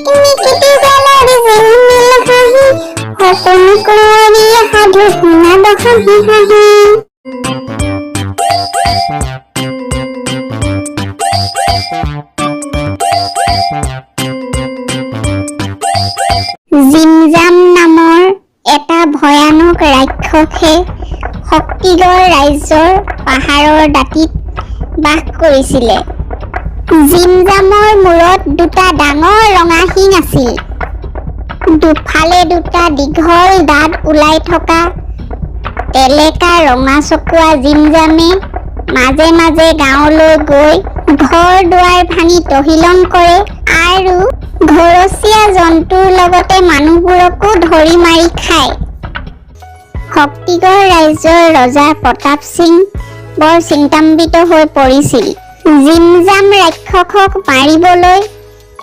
টিকনিকিটি বেলাৰ জিলমিল হাঁহি সপোন কৰি সাধু শুনাব হাঁহি হাঁহি জিমজাম নামৰ এটা ভয়ানক ৰাক্ষসে শক্তিগড় ৰাজ্যৰ পাহাৰৰ দাঁতিত বাস কৰিছিলে। জিমজামৰ মূৰত দুটা ডাঙৰ ৰঙা শিং আছিল। দুফালে দুটা দীঘল দাঁত ওলাই থকা তেলেকা ৰঙা চকুৱা জিমজামে মাজে মাজে গাঁৱলৈ গৈ ঘৰ দুৱাৰ ভাঙি তহিলং কৰে আৰু ঘৰচীয়া জন্তুৰ লগতে মানুহবোৰকো ধৰি মাৰি খায়। শক্তিগড় ৰাজ্যৰ ৰজা প্ৰতাপ সিং বৰ চিন্তান্বিত হৈ পৰিছিল। জিমজাম ৰাক্ষসক মাৰিবলৈ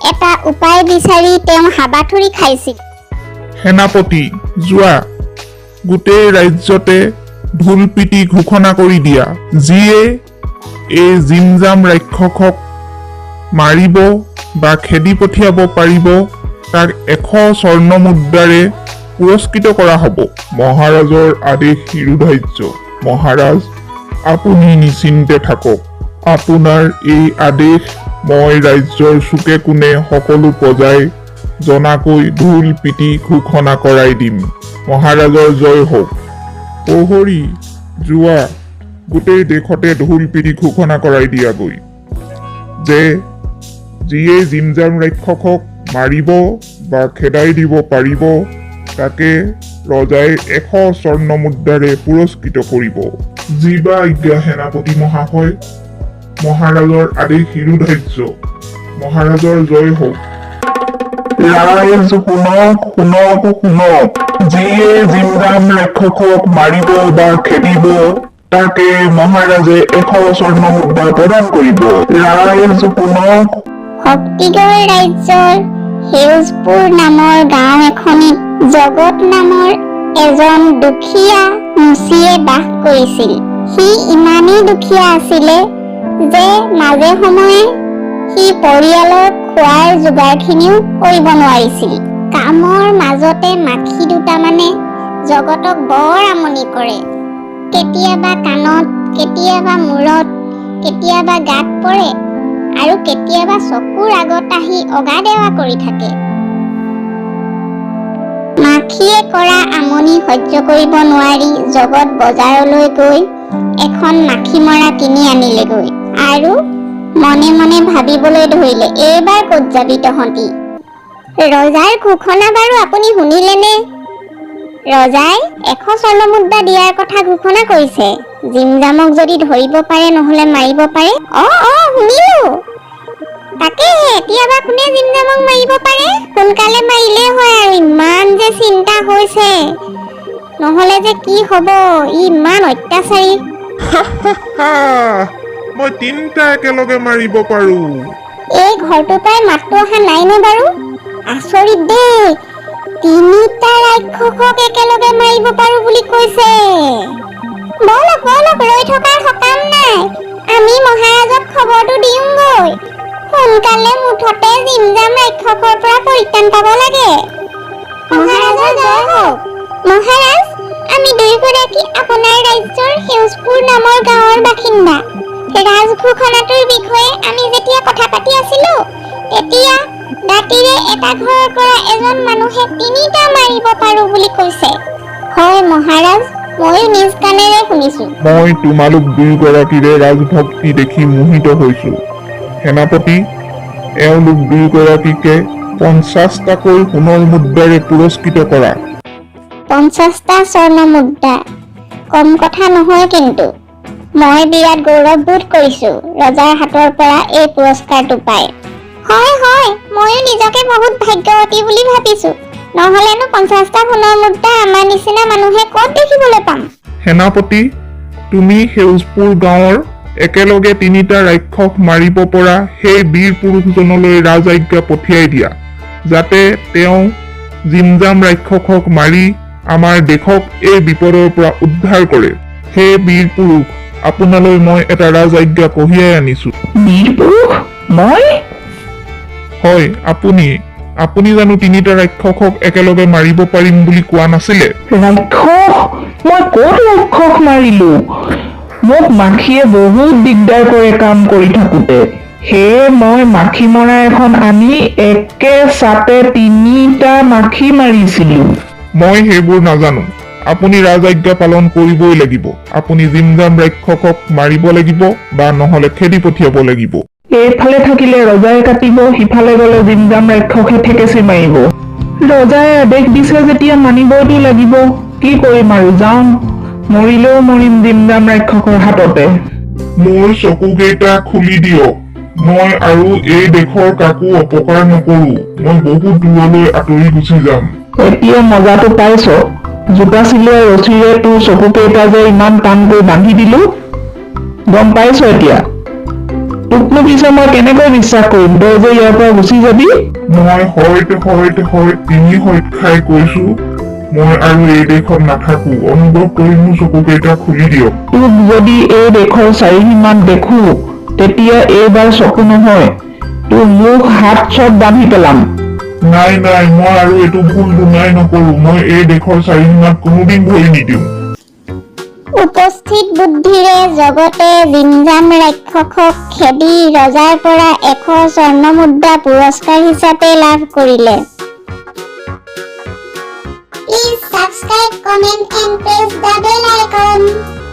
এটা উপায় বিচাৰি তেওঁ হাবাথুৰি খাইছিল। সেনাপতি যোৱা, গোটেই ৰাজ্যতে ঢোল পিটি ঘোষণা কৰি দিয়া, যিয়ে এই জিমজাম ৰাক্ষসক মাৰিব বা খেদি পঠিয়াব পাৰিব তাক 100 স্বৰ্ণ মুদ্ৰাৰে পুৰস্কৃত কৰা হ'ব। মহাৰাজৰ আদেশ শিৰোধাৰ্য। মহাৰাজ, আপুনি নিশ্চিন্তে থাকক। আপোনাৰ এই আদেশ মই ৰাজ্যৰ চুকে কোণে সকলো প্ৰজাই জনাকৈ ঢোল পিটি ঘোষণা কৰাই দিম। মহাৰাজৰ জয় হওক। প্ৰহৰী যোৱা, গোটেই দেশতে ঢোল পিটি ঘোষণা কৰাই দিয়াগৈ যে যিয়ে জিমজাম ৰাক্ষসক মাৰিব বা খেদাই দিব পাৰিব তাকে ৰজাই 100 স্বৰ্ণ মুদ্ৰাৰে পুৰস্কৃত কৰিব। যিবা আজ্ঞা সেনাপতি মহাশয়। মহাৰাজৰ আদেশ শিৰোধাৰ্য। মহাৰাজৰ জয় হওক। ৰাইজ শুনক, শুনক, শুনক। যিয়ে জিমজাম ৰাক্ষসক মাৰিব বা খেদিব তাকে মহাৰাজে 100 স্বৰ্ণ মুদ্ৰা প্ৰদান কৰিব। ৰাইজ শুনক। শক্তিগড় ৰাজ্যৰ সেউজপুৰ নামৰ গাঁও এখনিত জগত নামৰ এজন দুখীয়া মুচিয়ে বাস কৰিছিল। সি ইমানেই দুখীয়া আছিলে যে মাজে সময়ে সি পৰিয়ালৰ খোৱাৰ যোগাৰখিনিও কৰিব নোৱাৰিছিল। কামৰ মাজতে মাখি দুটামানে জগতক বৰ আমনি কৰে। কেতিয়াবা কাণত, কেতিয়াবা মূৰত, কেতিয়াবা গাত পৰে আৰু কেতিয়াবা চকুৰ আগত আহি অগা-দেৱা কৰি থাকে। মাখিয়ে কৰা আমনি সহ্য কৰিব নোৱাৰি জগত বজাৰলৈ গৈ এখন মাখি মৰা কিনি আনিলেগৈ আৰু মনে মনে ভাবিবলৈ ধৰিলে, এইবাৰ ক'ত যাবি তহঁতি? ৰজাৰ ঘোষণা বাৰু আপুনি শুনিলেনে? ৰজাই 100 স্বৰ্ণ মুদ্ৰা দিয়াৰ কথা ঘোষণা কৰিছে। জিমজামক যদি ধৰিব পাৰে নহলে মাৰিব পাৰে। শুনিলো। তাকেহে এতিয়া বা কোনে জিমজামক মাৰিব পাৰে? সোনকালে মাৰিলেই হয় আৰু ইমান যে চিন্তা হৈছে, নহলে যে কি হব, ইমান অত্যাচাৰী। মই 3টা একেলগে মাৰিব পাৰো। এই ঘৰটোৰ পৰাই মাতটো অহা নাইনে বাৰু? আচৰিত দেই, 3টা ৰাক্ষসক একেলগে মাৰিব পাৰো বুলি কৈছে। বলক বলক, ৰৈ থকাৰ সকাম নাই, আমি মহাৰাজক খবৰটো দিওঁগৈ। সোনকালে মুঠতে জিমজাম ৰাক্ষসৰ পৰা পৰিত্ৰাণ পাব লাগে। মহাৰাজৰ জয় হওক। মহাৰাজ, আমি দুয়োগৰাকী আপোনাৰ ৰাজ্যৰ সেউজপুৰ নামৰ গাঁৱৰ বাসিন্দা। ৰাজঘোষণাটোৰ বিষয়ে আমি যেতিয়া কথা পাতি আছিলো তেতিয়া দাঁতিৰে এটা ঘৰৰ পৰা এজন মানুহে 3টা মাৰিব পাৰো বুলি কৈছে। হয় মহাৰাজ, ময়ো নিজ কাণেৰে শুনিছো। মই তোমালোক দুয়োগৰাকীৰে ৰাজভক্তি দেখি মোহিত হৈছো। সেনাপতি, এওঁলোক দুয়োগৰাকীকে 50টাকৈ সোণৰ মুদ্ৰাৰে পুৰস্কৃত কৰা। 50টা স্বৰ্ণ মুদ্ৰা কম কথা নহয় কিন্তু। মই বিৰাট গৌৰৱবোধ কৰিছো ৰজাৰ হাতৰ পৰা এই পুৰস্কাৰটো পাই। হয় হয়, ময়ো নিজকে বহুত ভাগ্যৱতী বুলি ভাবিছো। নহলেনো 50টা সোণৰ মুদ্ৰা আমাৰ নিচিনা মানুহে ক'ত দেখিবলৈ পাম? সেনাপতি, তুমি সেউজপুৰ গাঁৱৰ একেলগে 3টা ৰাক্ষস মাৰিব পৰা সেই বীৰ পুৰুষজনলৈ ৰাজআজ্ঞা পঠিয়াই দিয়া, যাতে তেওঁ জিমজাম ৰাক্ষসক মাৰি আমাৰ দেশক এই বিপদৰ পৰা উদ্ধাৰ কৰে। হে বীৰ পুৰুষ, আপোনালৈ মই এটা ৰাজআজ্ঞা কঢ়িয়াই আনিছো। বীৰ পুৰুষ? মই? হয়, আপুনি। আপুনি জানো তিনিটা ৰাক্ষসক একেলগে মাৰিব পাৰিম বুলি কোৱা নাছিলে? ৰাক্ষস? মই ক'ত ৰাক্ষস মাৰিলো? মোক মাখিয়ে বহুত দিগদাৰ কৰে কাম কৰি থাকোতে। সেয়ে মই মাখি মৰা এখন আনি একে চাতে তিনিটা মাখি মাৰিছিলো। মই সেইবোৰ নাজানো। আপুনি ৰাজআজ্ঞা পালন কৰিবই লাগিব। আপুনি জিমজাম ৰাক্ষসক মাৰিব লাগিব বা নহলে খেদি পঠিয়াব লাগিব। এইফালে থাকিলে ৰজাই কাটিব, সিফালে গলে জিমজাম ৰাক্ষসে ঠেকেচি মাৰিব। ৰজাই আদেশ দিছে যেতিয়া মানিবইতো লাগিব। কি কৰিম আৰু, যাওঁ। মৰিলেও মৰিম জিমজাম ৰাক্ষসৰ হাততে। মোৰ চকুকেইটা খুলি দিয়ক। মই আৰু এই দেশৰ কাকো অপকাৰ নকৰো। মই বহুত দূৰলৈ আঁতৰি গুচি যাম। এতিয়া মজাটো পাইছ? জোতা চিলোৱা ৰছীৰে তোৰ চকুকেইটা যে ইমান টানকৈ বান্ধি দিলো, গম পাইছ এতিয়া? তোকনো পিছে মই কেনেকৈ বিশ্বাস কৰিম তই যে ইয়াৰ পৰা গুচি যাবি? মই হয় তিনি হয়ত খাই কৈছো, মই আৰু এই দেশত নাথাকো। অনুগ্ৰহ কৰি মোৰ চকুকেইটা খুলি দিয়ক। তোক যদি এই দেশৰ চাৰিসীমাত দেখো, তেতিয়া এইবাৰ চকু নহয়, তোৰ মুখ হাত চব বান্ধি পেলাম। নাই, মই আৰু এইটো ভুল দুনাই নকৰো। মই এই দেশৰ চাৰিসীমাত কোনোদিন ভৰি নিদিওঁ। উপস্থিত বুদ্ধিৰে জগতে জিমজাম ৰাক্ষসক খেদি ৰজাৰ পৰা 100 স্বৰ্ণমুদ্ৰা পুৰস্কাৰ হিচাপে লাভ কৰিলে। Please subscribe, comment and press the bell icon.